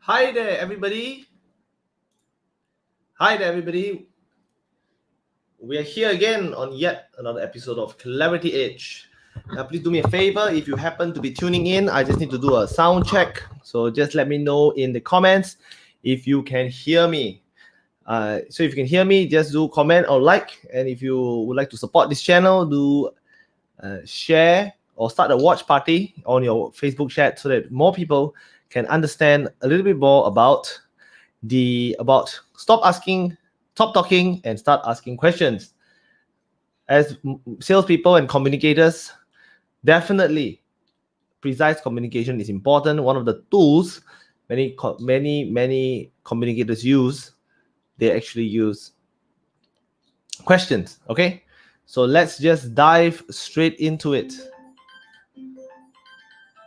Hi there, everybody. Hi there, everybody. We are here again on yet another episode of Clarity Edge. Please do me a favor. If you happen to be tuning in, I just need to do a sound check. So just let me know in the comments if you can hear me. So if you can hear me, just do comment or like. And if you would like to support this channel, do share or start a watch party on your Facebook chat so that more people can understand a little bit more about stop talking and start asking questions. As salespeople and communicators, definitely precise communication is important. One of the tools many communicators use, they actually use questions. Okay, so let's just dive straight into it.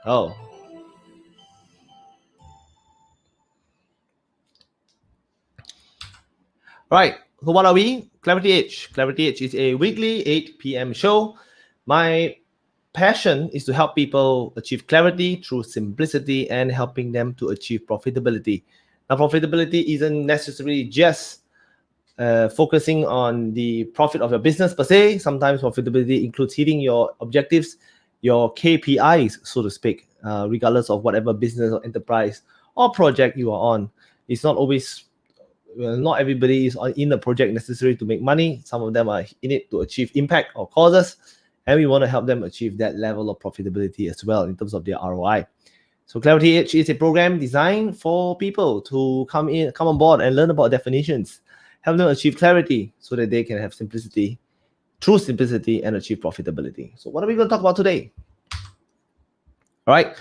Oh, right. So what are we? Clarity Edge. Clarity Edge is a weekly 8 p.m. show. My passion is to help people achieve clarity through simplicity and helping them to achieve profitability. Now, profitability isn't necessarily just focusing on the profit of your business per se. Sometimes profitability includes hitting your objectives, your KPIs, so to speak, regardless of whatever business or enterprise or project you are on. It's not always not everybody is in the project necessary to make money. Some of them are in it to achieve impact or causes, and we want to help them achieve that level of profitability as well in terms of their ROI. So Clarity Edge is a program designed for people to come on board and learn about definitions, help them achieve clarity so that they can have simplicity, true simplicity, and achieve profitability. So what are we going to talk about today? All right.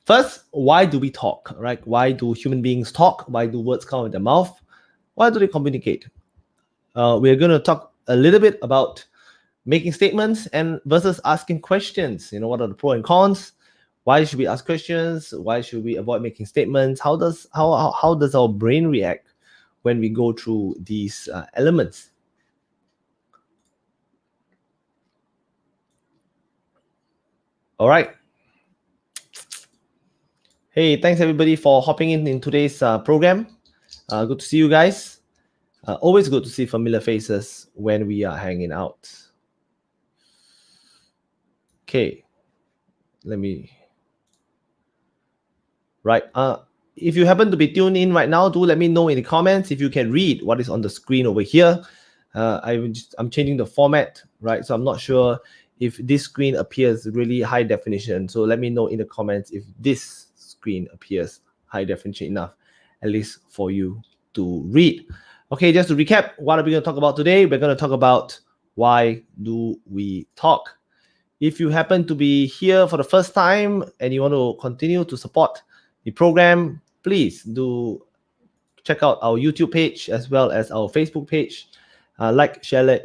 First, why do we talk, right? Why do human beings talk? Why do words come out of their mouth? Why do they communicate? We're going to talk a little bit about making statements and versus asking questions. You know, what are the pros and cons? Why should we ask questions? Why should we avoid making statements? How does our brain react when we go through these elements? All right. Hey, thanks everybody for hopping in today's program. Good to see you guys. Always good to see familiar faces when we are hanging out. Okay, let me. Right. If you happen to be tuned in right now, do let me know in the comments if you can read what is on the screen over here. I'm changing the format, right? So I'm not sure if this screen appears really high definition. So let me know in the comments if this screen appears high definition enough, at least for you to read. Okay, just to recap, what are we going to talk about today? We're going to talk about why do we talk. If you happen to be here for the first time and you want to continue to support the program, please do check out our YouTube page as well as our Facebook page. Like, share,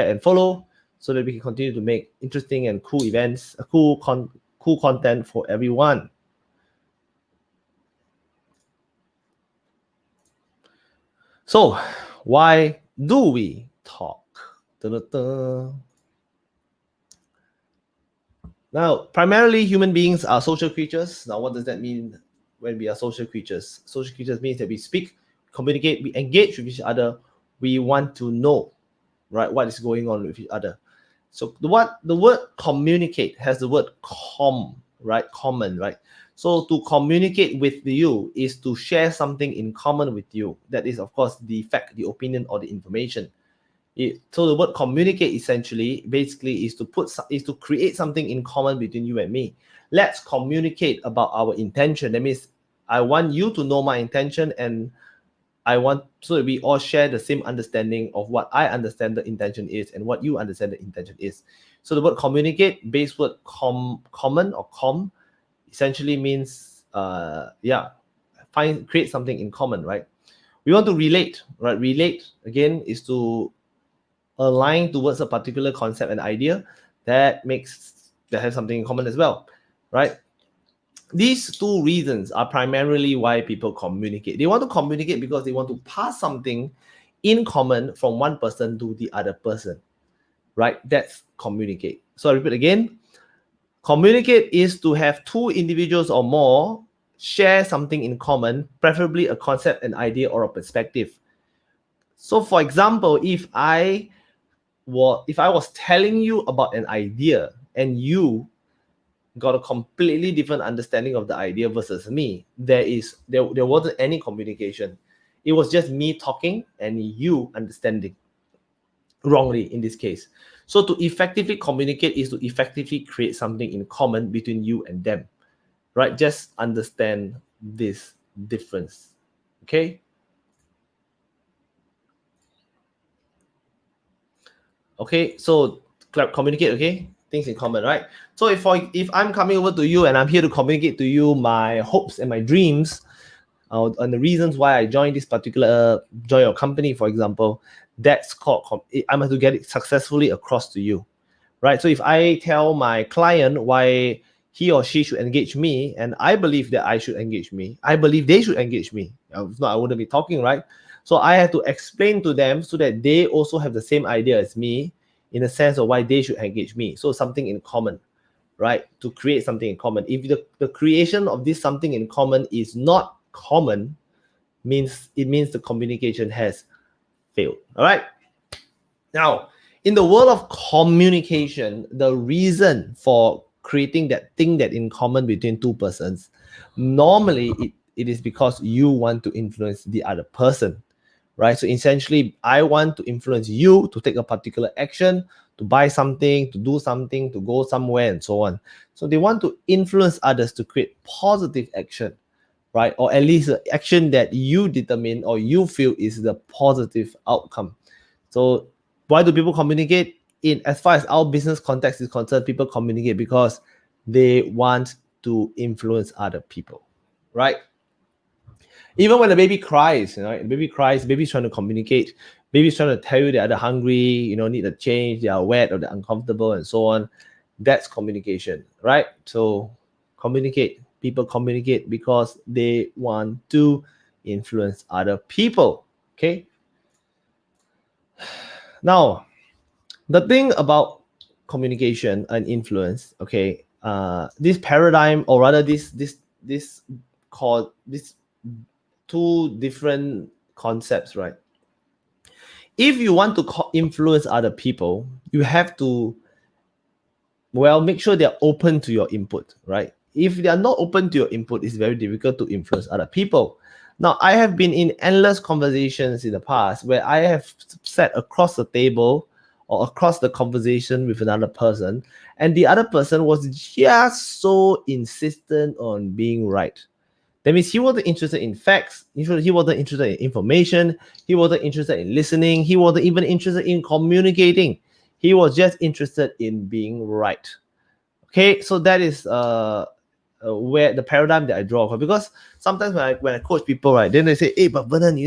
and follow so that we can continue to make interesting and cool events, cool content for everyone. So, why do we talk? Da-da-da. Now, primarily human beings are social creatures. Now, what does that mean when we are social creatures? Social creatures means that we speak, communicate, we engage with each other. We want to know, right, what is going on with each other. So the word communicate has the word right? Common, right? So to communicate with you is to share something in common with you. That is, of course, the fact, the opinion, or the information. So the word communicate essentially basically is to create something in common between you and me. Let's communicate about our intention. That means I want you to know my intention, and I want so that we all share the same understanding of what I understand the intention is and what you understand the intention is. So the word communicate, base word common or com, essentially means create something in common, right? We want to relate, right? Relate again is to align towards a particular concept and idea that has something in common as well, right? These two reasons are primarily why people communicate. They want to communicate because they want to pass something in common from one person to the other person, right? That's communicate. So I repeat again, communicate is to have two individuals or more share something in common, preferably a concept, an idea, or a perspective. So for example, if I was telling you about an idea and you got a completely different understanding of the idea versus me, there wasn't any communication. It was just me talking and you understanding wrongly in this case. So to effectively communicate is to effectively create something in common between you and them, right? Just understand this difference. Okay. Okay, so communicate. Okay, things in common, right? So if I'm coming over to you and I'm here to communicate to you my hopes and my dreams, and the reasons why I joined this particular join your company, for example, that's called I have to get it successfully across to you, right? So if I tell my client why he or she should engage me, and I believe that I should engage me, I believe they should engage me. If not, I wouldn't be talking, right? So I have to explain to them so that they also have the same idea as me in the sense of why they should engage me. So something in common, right? To create something in common. If the creation of this something in common is not common, means the communication has failed. All right. Now, in the world of communication, the reason for creating that thing that in common between two persons, normally it is because you want to influence the other person, right? So essentially, I want to influence you to take a particular action, to buy something, to do something, to go somewhere, and so on. So they want to influence others to create positive action, right? Or at least an action that you determine or you feel is the positive outcome. So why do people communicate? In as far as our business context is concerned, people communicate because they want to influence other people, right? Even when a baby cries, the baby cries, baby's trying to communicate, baby's trying to tell you they're either hungry, need a change, they are wet or they're uncomfortable and so on. That's communication, right? So communicate. People communicate because they want to influence other people. Okay. Now, the thing about communication and influence, okay, this paradigm, or rather this called this two different concepts, right? If you want to influence other people, you have to make sure they're open to your input, right? If they are not open to your input, it's very difficult to influence other people. Now, I have been in endless conversations in the past where I have sat across the table or across the conversation with another person, and the other person was just so insistent on being right. That means he wasn't interested in facts. He wasn't interested in information. He wasn't interested in listening. He wasn't even interested in communicating. He was just interested in being right. Okay, so that is where the paradigm that I draw from. Because sometimes when I coach people, right, then they say, "Hey, but Vernon,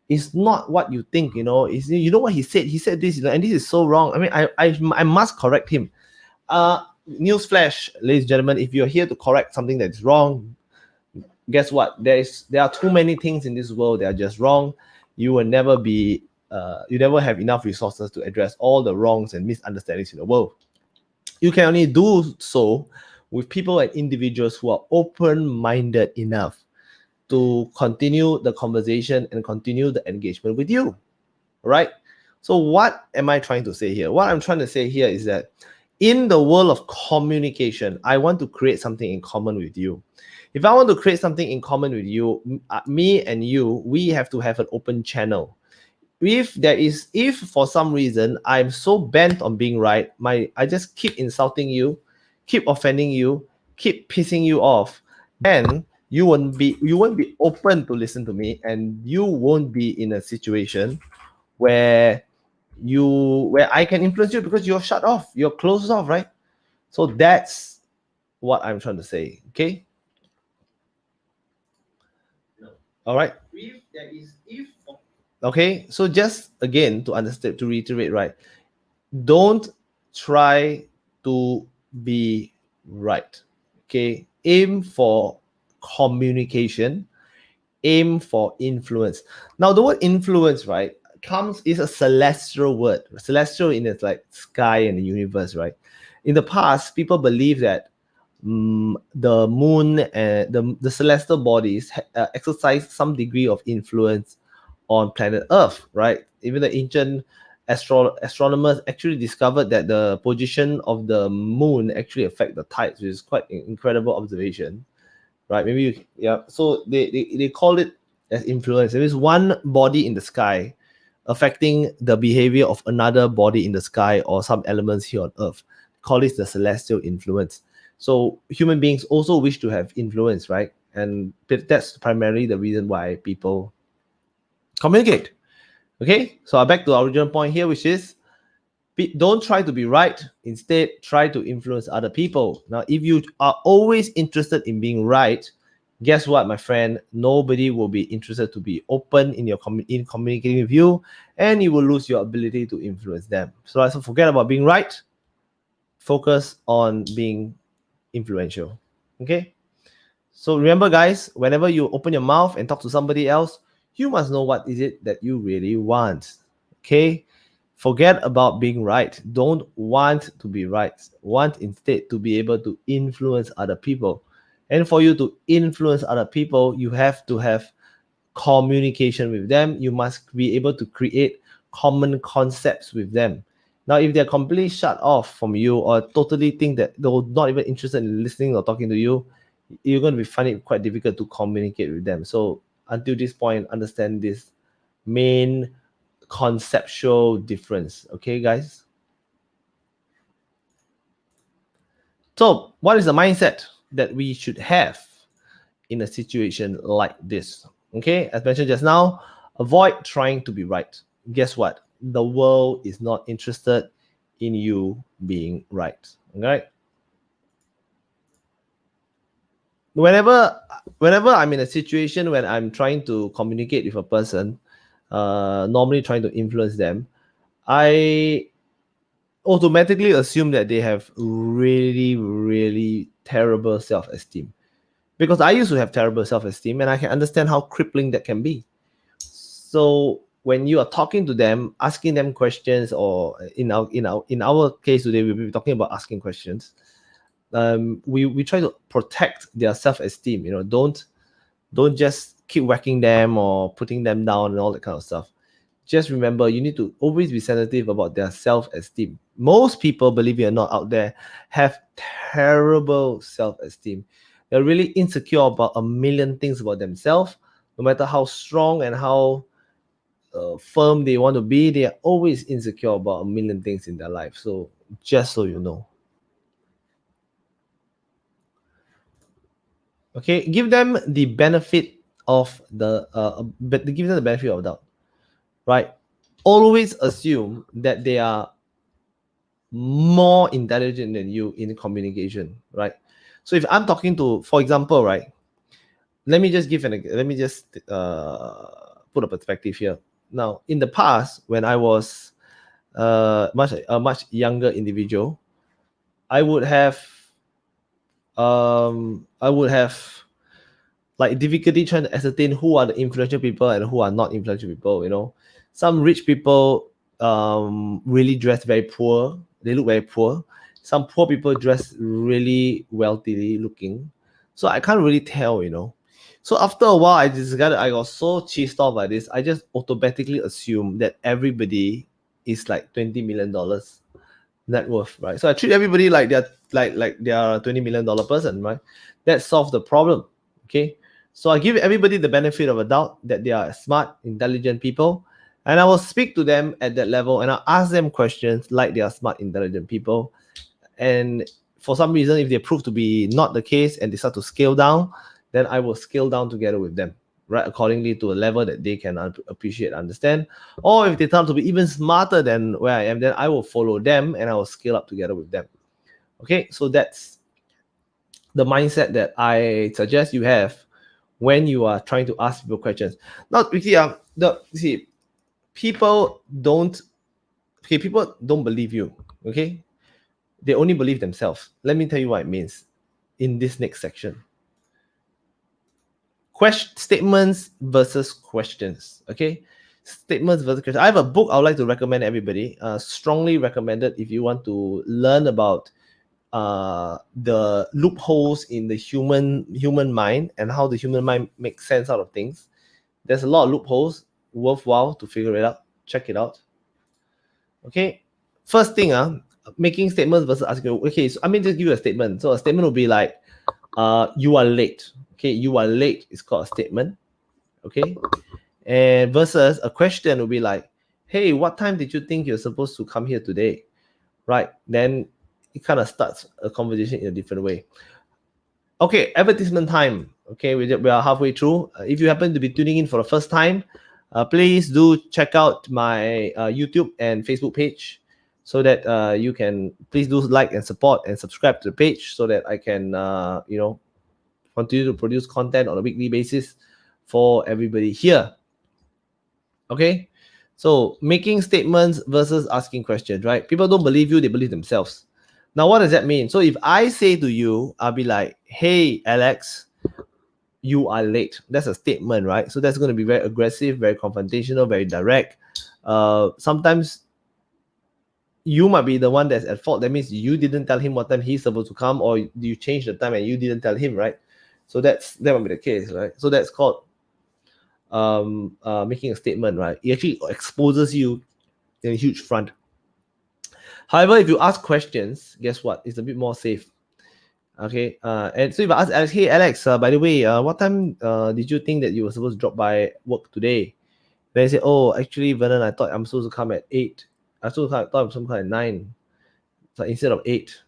it's not what you think. Is what he said? He said this, and this is so wrong. I mean, I must correct him." Newsflash, ladies and gentlemen, if you're here to correct something that's wrong, guess what? There are too many things in this world that are just wrong. You will never be, you never have enough resources to address all the wrongs and misunderstandings in the world. You can only do so with people and individuals who are open-minded enough to continue the conversation and continue the engagement with you, right? So what am I trying to say here? What I'm trying to say here is that in the world of communication, I want to create something in common with you. If I want to create something in common with you, me and you, we have to have an open channel. If for some reason I'm so bent on being right, I just keep insulting you, keep offending you, keep pissing you off, then you won't be open to listen to me, and you won't be in a situation where I can influence you because you're shut off, you're closed off, right? So that's what I'm trying to say. Okay. All right. Okay. So just again to understand, to reiterate, right? Don't try to be right. Okay. Aim for communication. Aim for influence. Now, the word influence, right, is a celestial word. Celestial in its like sky and the universe, right? In the past, people believe that the moon and the celestial bodies exercise some degree of influence on planet Earth, right? Even the ancient astronomers actually discovered that the position of the moon actually affect the tides, which is quite an incredible observation, right? Maybe yeah. So they call it as influence. It means one body in the sky affecting the behavior of another body in the sky or some elements here on Earth. Call it the celestial influence. So human beings also wish to have influence, right? And that's primarily the reason why people communicate. Okay, so back to our original point here, which is don't try to be right. Instead, try to influence other people. Now, if you are always interested in being right, guess what, my friend? Nobody will be interested to be open in in communicating with you, and you will lose your ability to influence them. So forget about being right. Focus on being influential. Okay. So remember, guys, whenever you open your mouth and talk to somebody else, you must know what is it that you really want. Okay. Forget about being right. Don't want to be right. Want instead to be able to influence other people. And for you to influence other people, you have to have communication with them. You must be able to create common concepts with them. Now, if they're completely shut off from you or totally think that they're not even interested in listening or talking to you, you're going to be finding it quite difficult to communicate with them. So until this point, understand this main conceptual difference. Okay, guys? So what is the mindset that we should have in a situation like this? Okay, as mentioned just now, avoid trying to be right. Guess what? The world is not interested in you being right. Okay. Whenever I'm in a situation when I'm trying to communicate with a person, normally trying to influence them, I automatically assume that they have really, really terrible self-esteem. Because I used to have terrible self-esteem, and I can understand how crippling that can be. So when you are talking to them, asking them questions, or in our case today, we'll be talking about asking questions. We try to protect their self-esteem. Don't just keep whacking them or putting them down and all that kind of stuff. Just remember, you need to always be sensitive about their self-esteem. Most people, believe it or not, out there have terrible self-esteem. They're really insecure about a million things about themselves. No matter how strong and how firm they want to be, they are always insecure about a million things in their life. So just so you know. Okay, give them the benefit of but give them the benefit of doubt, right? Always assume that they are more intelligent than you in communication, right? So if I'm talking to, for example, right, let me just put a perspective here. Now, in the past, when I was much younger individual, I would have I would have like difficulty trying to ascertain who are the influential people and who are not influential people. Some rich people really dress very poor. They look very poor. Some poor people dress really wealthily looking. So I can't really tell. So after a while, I got so cheesed off by this. I just automatically assume that everybody is like $20 million net worth, right? So I treat everybody like they're they're a $20 million person, right? That solves the problem. Okay. So I give everybody the benefit of a doubt that they are smart, intelligent people. And I will speak to them at that level and I'll ask them questions like they are smart, intelligent people. And for some reason, if they prove to be not the case and they start to scale down, then I will scale down together with them, right? Accordingly to a level that they can appreciate, understand. Or if they turn out to be even smarter than where I am, then I will follow them and I will scale up together with them. Okay, so that's the mindset that I suggest you have when you are trying to ask people questions. Not people don't believe you. Okay, they only believe themselves. Let me tell you what it means in this next section. Statements versus questions. Okay, statements versus questions. I have a book I would like to recommend everybody. Strongly recommended if you want to learn about the loopholes in the human mind and how the human mind makes sense out of things. There's a lot of loopholes, worthwhile to figure it out. Check it out. Okay, first thing, making statements versus asking. Okay, so I mean, just give you a statement. So a statement will be like, you are late. Okay, you are late is called a statement. Okay, and versus a question will be like, hey, what time did you think you're supposed to come here today? Right, then it kind of starts a conversation in a different way. Okay, advertisement time. Okay, we are halfway through. If you happen to be tuning in for the first time, please do check out my YouTube and Facebook page, so that you can please do like and support and subscribe to the page, so that I can continue to produce content on a weekly basis for everybody here. Okay, so making statements versus asking questions, right? People don't believe you, they believe themselves. Now, what does that mean? So if I say to you, I'll be like, hey, Alex, you are late. That's a statement, right? So that's going to be very aggressive, very confrontational, very direct. Sometimes you might be the one that's at fault. That means you didn't tell him what time he's supposed to come, or you changed the time and you didn't tell him, right? So that might be the case, right? So that's called making a statement, right? It actually exposes you in a huge front. However, if you ask questions, guess what? It's a bit more safe. Okay, and so if I ask Alex, hey Alex, by the way, what time did you think that you were supposed to drop by work today? Then I say, oh, actually, Vernon, I thought I'm supposed to come at 8. I thought I'm supposed to come at 9. So instead of 8,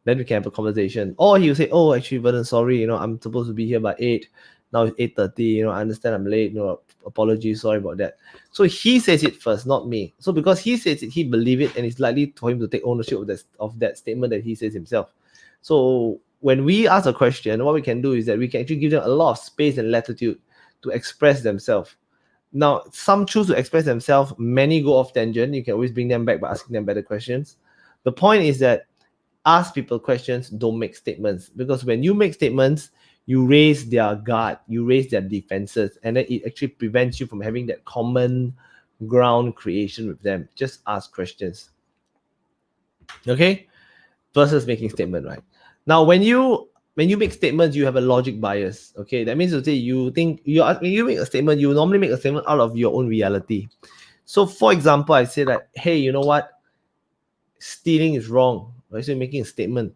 then we can have a conversation. Or he'll say, oh, actually, Vernon, sorry, I'm supposed to be here by 8. Now it's 8:30, I understand I'm late, apologies, sorry about that. So he says it first, not me. So because he says it, he believe it, and it's likely for him to take ownership of that statement that he says himself. So when we ask a question, what we can do is that we can actually give them a lot of space and latitude to express themselves. Now, some choose to express themselves, many go off tangent. You can always bring them back by asking them better questions. The point is that ask people questions, don't make statements. Because when you make statements, you raise their guard, you raise their defenses, and then it actually prevents you from having that common ground creation with them. Just ask questions. Okay? Versus making statement, right? Now, when you make statements, you have a logic bias. Okay, that means to say you think when you make a statement, you normally make a statement out of your own reality. So, for example, I say that, hey, you know what? Stealing is wrong. Right? So, you're making a statement,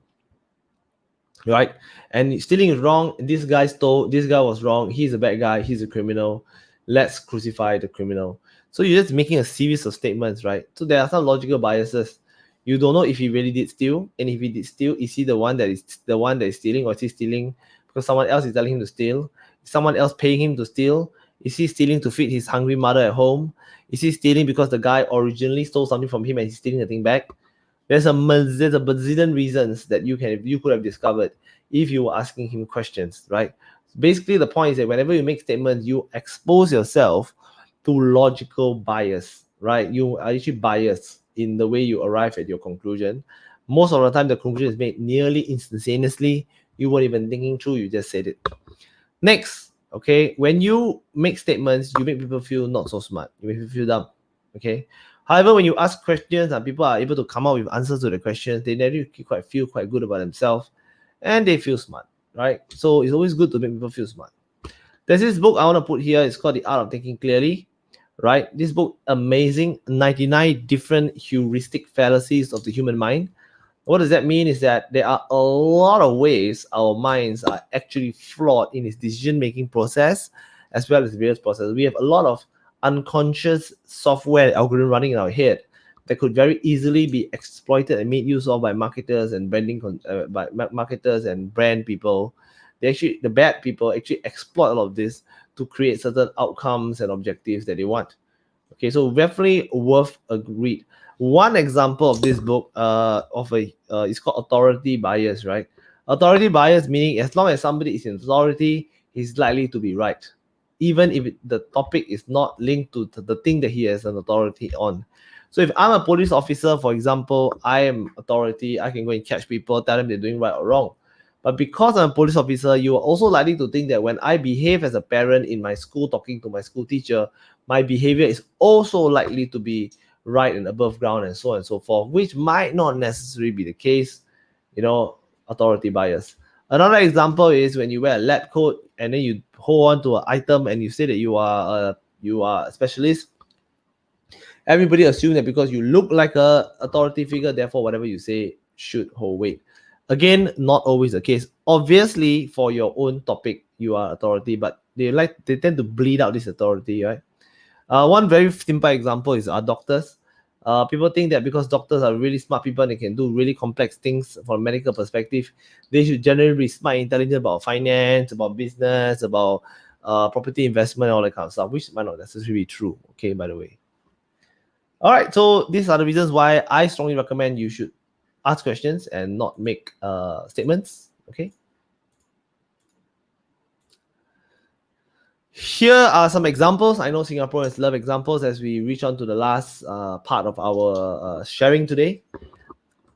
right? And stealing is wrong. This guy stole. This guy was wrong. He's a bad guy. He's a criminal. Let's crucify the criminal. So you're just making a series of statements, right? So there are some logical biases. You don't know if he really did steal, and if he did steal, is he the one that is stealing, or is he stealing because someone else is telling him to steal? Is someone else paying him to steal? Is he stealing to feed his hungry mother at home? Is he stealing because the guy originally stole something from him and he's stealing the thing back? There's a bazillion reasons that you could have discovered if you were asking him questions, right? Basically, the point is that whenever you make statements, you expose yourself to logical bias, right? You are actually biased in the way you arrive at your conclusion. Most of the time, the conclusion is made nearly instantaneously. You weren't even thinking through, you just said it. Next, okay, when you make statements, you make people feel not so smart. You make people feel dumb, okay? However, when you ask questions and people are able to come up with answers to the questions, they feel quite good about themselves, and they feel smart, right? So it's always good to make people feel smart. There's this book I want to put here. It's called The Art of Thinking Clearly, right? This book, amazing, 99 different heuristic fallacies of the human mind. What does that mean is that there are a lot of ways our minds are actually flawed in its decision-making process, as well as various processes. We have a lot of unconscious software algorithm running in our head that could very easily be exploited and made use of by marketers and marketers and brand people. The bad people actually exploit all of this to create certain outcomes and objectives that they want. Okay, so definitely worth a read. One example of this book is called authority bias, right? Authority bias meaning as long as somebody is in authority, he's likely to be right, even if the topic is not linked to the thing that he has an authority on. So if I'm a police officer, for example, I am authority, I can go and catch people, tell them they're doing right or wrong. But because I'm a police officer, you are also likely to think that when I behave as a parent in my school, talking to my school teacher, my behavior is also likely to be right and above ground and so on and so forth, which might not necessarily be the case. authority bias. Another example is when you wear a lab coat and then you hold on to an item and you say that you are a specialist. Everybody assumes that because you look like a authority figure, therefore whatever you say should hold weight. Again, not always the case. Obviously, for your own topic, you are authority, but they tend to bleed out this authority, right? One very simple example is our doctors. People think that because doctors are really smart people and they can do really complex things from a medical perspective, they should generally be smart and intelligent about finance, about business, about property investment, all that kind of stuff, which might not necessarily be true, okay, by the way. All right, so these are the reasons why I strongly recommend you should ask questions and not make statements, okay? Here are some examples. I know Singaporeans love examples as we reach on to the last part of our sharing today.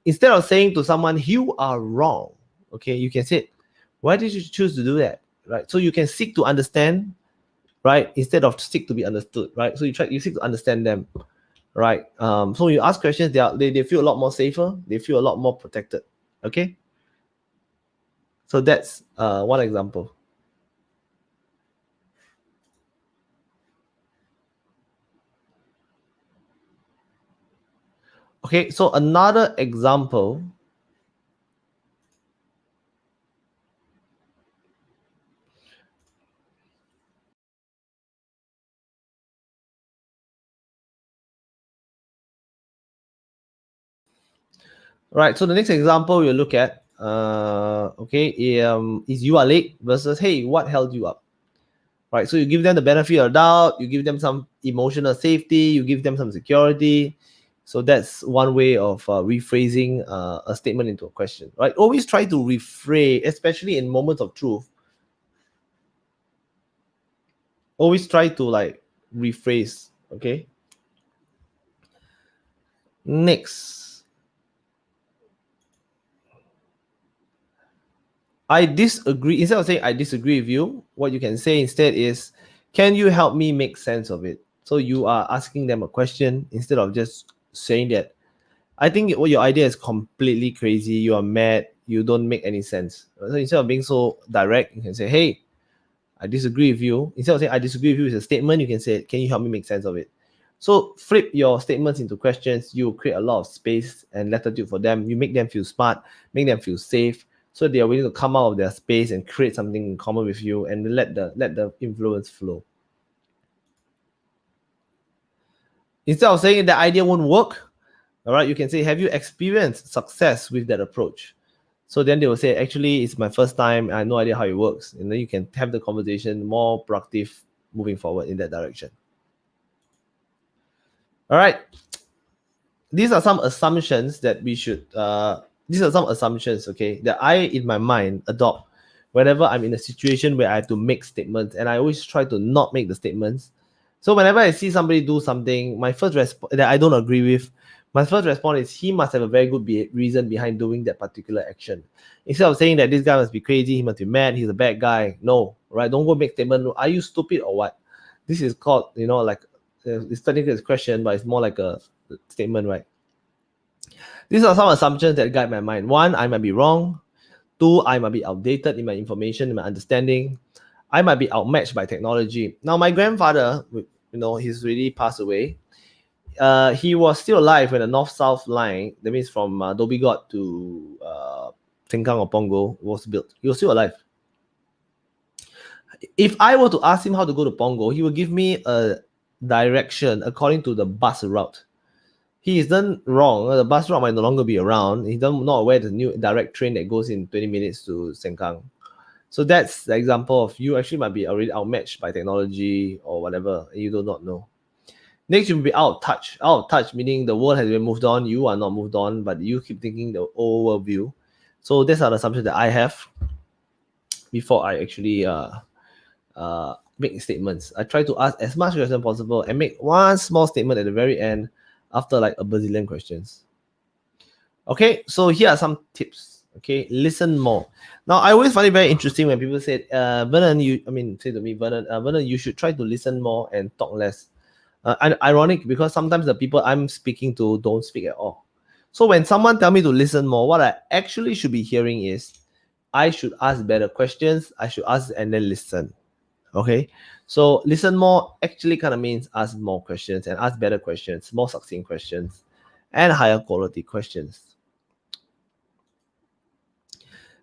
Instead of saying to someone, you are wrong, okay, you can say, why did you choose to do that, right? So you can seek to understand, right, instead of seek to be understood, right? So you seek to understand them, right? So when you ask questions, they feel a lot more safer. They feel a lot more protected, okay? So that's one example. Okay, so another example. Right, so the next example we'll look at, is you are late versus, hey, what held you up? Right, so you give them the benefit of doubt, you give them some emotional safety, you give them some security. So that's one way of rephrasing a statement into a question, right? Always try to rephrase, especially in moments of truth. Always try to like rephrase, okay? Next, I disagree. Instead of saying I disagree with you, what you can say instead is, can you help me make sense of it? So you are asking them a question instead of just saying that I think what your idea is completely crazy. You are mad. You don't make any sense. So instead of being so direct, you can say, hey, I disagree with you. Instead of saying I disagree with you is a statement, you can say, can you help me make sense of it? So flip your statements into questions. You create a lot of space and latitude for them. You make them feel smart, make them feel safe. So they are willing to come out of their space and create something in common with you and let the influence flow. Instead of saying the idea won't work, all right, you can say, have you experienced success with that approach? So then they will say, actually, it's my first time. I have no idea how it works. And then you can have the conversation more productive moving forward in that direction. All right. These are some assumptions that we should, these are some assumptions, okay, that I, in my mind, adopt whenever I'm in a situation where I have to make statements. And I always try to not make the statements. So whenever I see somebody do something, my first response that I don't agree with, my first response is he must have a very good reason behind doing that particular action. Instead of saying that this guy must be crazy, he must be mad, he's a bad guy. No, right? Don't go make statement. Are you stupid or what? This is called, like it's technically a question, but it's more like a statement, right? These are some assumptions that guide my mind. One, I might be wrong. Two, I might be outdated in my information, in my understanding. I might be outmatched by technology. Now, my grandfather, he's really passed away. He was still alive when the north-south line, that means from Dhoby Ghaut to Sengkang or Punggol, was built. He was still alive. If I were to ask him how to go to Punggol, he would give me a direction according to the bus route. He is done wrong. The bus route might no longer be around. He's not aware the new direct train that goes in 20 minutes to Sengkang. So that's the example of you actually might be already outmatched by technology or whatever. You do not know. Next, you will be out of touch. Out of touch meaning the world has been moved on. You are not moved on, but you keep thinking the old world view. So that's an assumption that I have before I actually make statements. I try to ask as much questions as possible and make one small statement at the very end after like a bazillion questions. Okay, so here are some tips. Okay, listen more. Now, I always find it very interesting when people say, Vernon, say to me, Vernon, you should try to listen more and talk less. And ironic because sometimes the people I'm speaking to don't speak at all. So when someone tell me to listen more, what I actually should be hearing is I should ask better questions. I should ask and then listen. Okay. So listen more actually kind of means ask more questions and ask better questions, more succinct questions, and higher quality questions.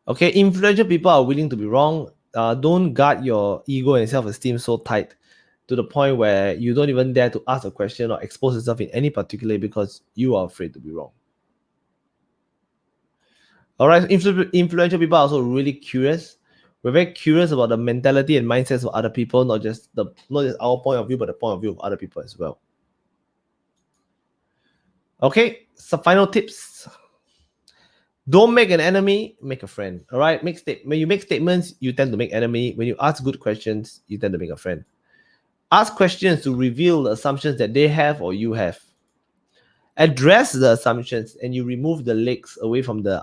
Okay. Influential people are willing to be wrong. Don't guard your ego and self-esteem so tight to the point where you don't even dare to ask a question or expose yourself in any particular because you are afraid to be wrong. All right, influential people are also really curious. We're very curious about the mentality and mindsets of other people, not just our point of view, but the point of view of other people as well. Okay, some final tips. Don't make an enemy, make a friend. All right, when you make statements, you tend to make enemy. When you ask good questions, you tend to make a friend. Ask questions to reveal the assumptions that they have or you have. Address the assumptions and you remove the legs away from the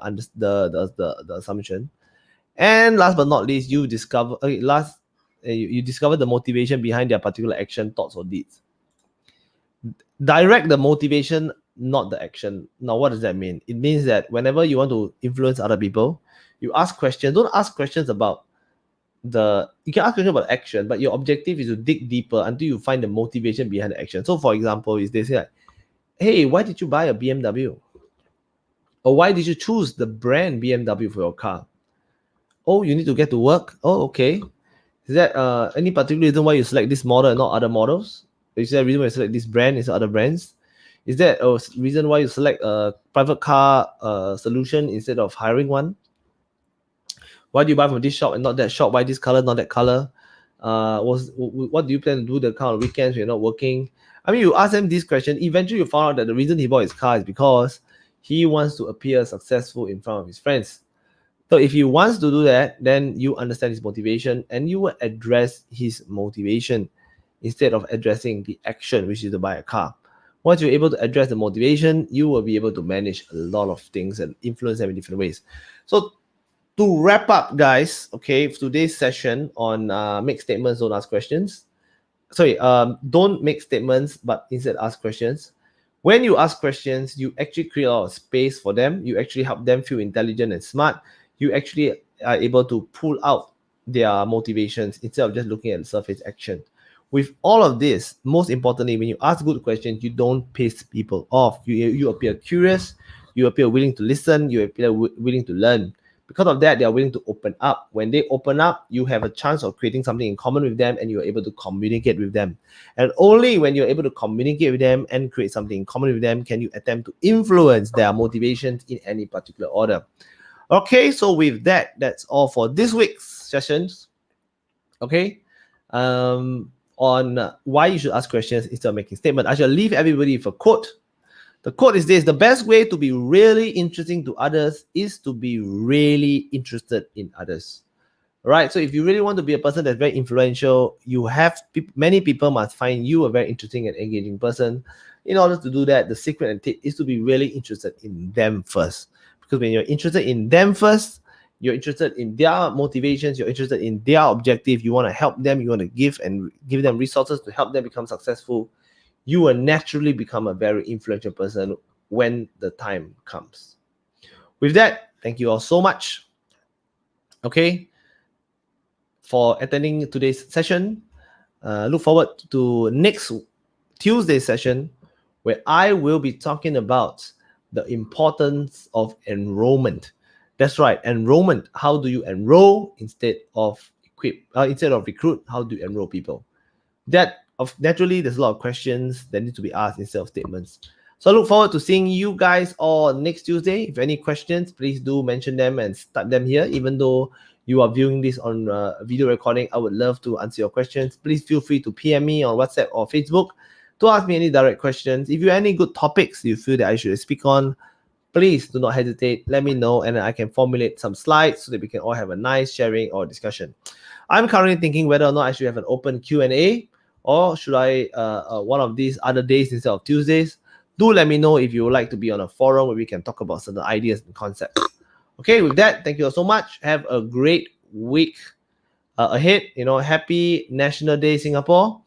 assumption. And last but not least, you discover you discover the motivation behind their particular action, thoughts, or deeds. Direct the motivation, not the action. Now, what does that mean? It means that whenever you want to influence other people, you ask questions. Don't ask questions about you can ask questions about action, but your objective is to dig deeper until you find the motivation behind the action. So, for example, is they say like, hey, why did you buy a BMW? Or why did you choose the brand BMW for your car? Oh, you need to get to work. Oh, okay. Is that any particular reason why you select this model and not other models? Is there a reason why you select this brand instead of other brands? Is there a reason why you select a private car solution instead of hiring one? Why do you buy from this shop and not that shop? Why this color, not that color? What do you plan to do the car on weekends when you're not working? I mean, you ask them this question. Eventually, you found out that the reason he bought his car is because he wants to appear successful in front of his friends. So if he wants to do that, then you understand his motivation and you will address his motivation instead of addressing the action, which is to buy a car. Once you're able to address the motivation, you will be able to manage a lot of things and influence them in different ways. So to wrap up, guys, okay, today's session on make statements, don't ask questions. Don't make statements, but instead ask questions. When you ask questions, you actually create a lot of space for them. You actually help them feel intelligent and smart. You actually are able to pull out their motivations instead of just looking at the surface action. With all of this, most importantly, when you ask good questions, you don't piss people off. You appear curious, you appear willing to listen, you appear willing to learn. Because of that, they are willing to open up. When they open up, you have a chance of creating something in common with them and you're able to communicate with them. And only when you're able to communicate with them and create something in common with them can you attempt to influence their motivations in any particular order. Okay, so with that, that's all for this week's sessions. Okay, on why you should ask questions instead of making statements. I shall leave everybody with a quote. The quote is this: the best way to be really interesting to others is to be really interested in others. Right? So if you really want to be a person that's very influential, many people must find you a very interesting and engaging person. In order to do that, the secret and tip is to be really interested in them first. Because when you're interested in them first, you're interested in their motivations, you're interested in their objective, you want to help them, you want to give them resources to help them become successful, you will naturally become a very influential person when the time comes. With that, thank you all so much, okay, for attending today's session. Look forward to next Tuesday's session, where I will be talking about the importance of enrollment. That's right, enrollment. How do you enroll instead of recruit? How do you enroll people? Naturally, there's a lot of questions that need to be asked instead of statements. So I look forward to seeing you guys all next Tuesday. If any questions, please do mention them and type them here. Even though you are viewing this on video recording, I would love to answer your questions. Please feel free to PM me on WhatsApp or Facebook to ask me any direct questions. If you have any good topics you feel that I should speak on, please do not hesitate. Let me know and I can formulate some slides so that we can all have a nice sharing or discussion. I'm currently thinking whether or not I should have an open Q&A or should I one of these other days instead of Tuesdays. Do let me know if you would like to be on a forum where we can talk about certain ideas and concepts. Okay, with that, thank you all so much. Have a great week ahead. Happy National Day, Singapore.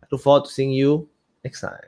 I look forward to seeing you next time.